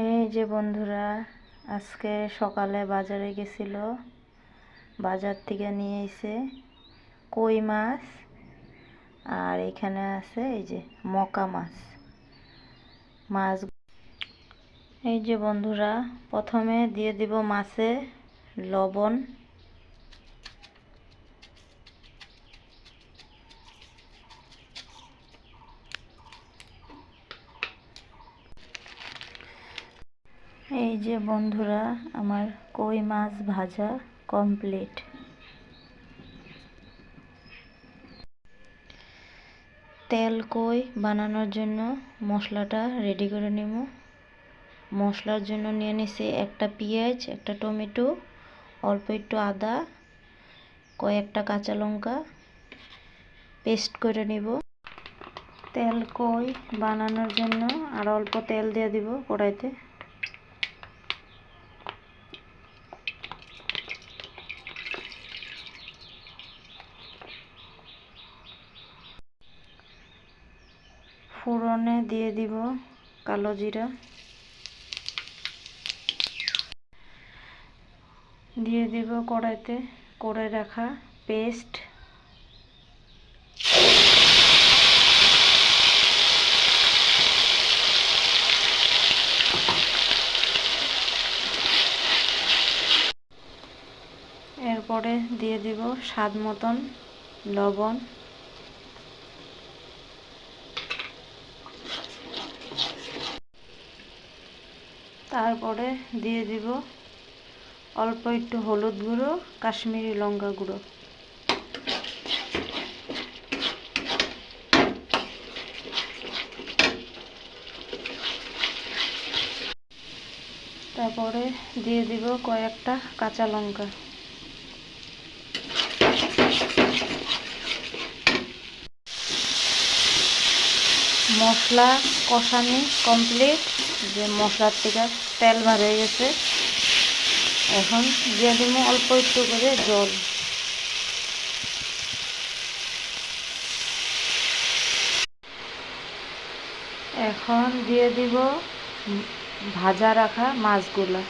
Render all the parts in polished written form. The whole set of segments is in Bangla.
এই যে বন্ধুরা, আজকে সকালে বাজারে গেছিল, বাজার থেকে নিয়ে এসে কই মাছ আর এখানে আছে এই যে মকা মাছ। এই যে বন্ধুরা, প্রথমে দিয়ে দিব মাছে লবণ, এই যে বন্ধুরা, আমার কই মাছ ভাজা কমপ্লিট। তেল কই বানানোর জন্য মশলাটা রেডি করে নিব। মশলার জন্য নিয়ে নিছি একটা পেঁয়াজ, একটা টমেটো, অল্প একটু আদা, কয়েকটা কাঁচা লঙ্কা পেস্ট করে নিব। তেল কই বানানোর জন্য আর অল্প তেল দিয়ে দিব কড়াইতে। ফোড়নে দিয়ে দিব কালো জিরা, দিয়ে দিব কড়াইতে করে রাখা পেস্ট, এরপরে দিয়ে দিব স্বাদ মতন লবণ, তারপরে দিয়ে দিব অল্প একটু হলুদ গুঁড়ো, কাশ্মীরি লঙ্কা গুঁড়ো, তারপরে দিয়ে দিব কয়েকটা কাঁচা লঙ্কা। মশলা কষানি কমপ্লিট। যে মশলার থেকে তেল বার হয়ে গেছে, এখন দিয়ে দিব অল্প একটু করে জল। এখন দিয়ে দিব ভাজা রাখা মাছগুলা।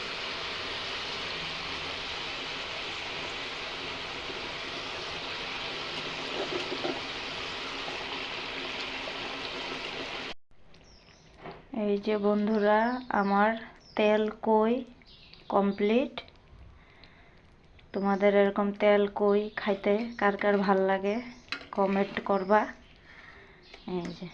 এই যে বন্ধুরা, আমার তেল কই কমপ্লিট। তোমাদের এরকম তেল কই খাইতে কার কার ভাল লাগে কমেন্ট করবা। এই যে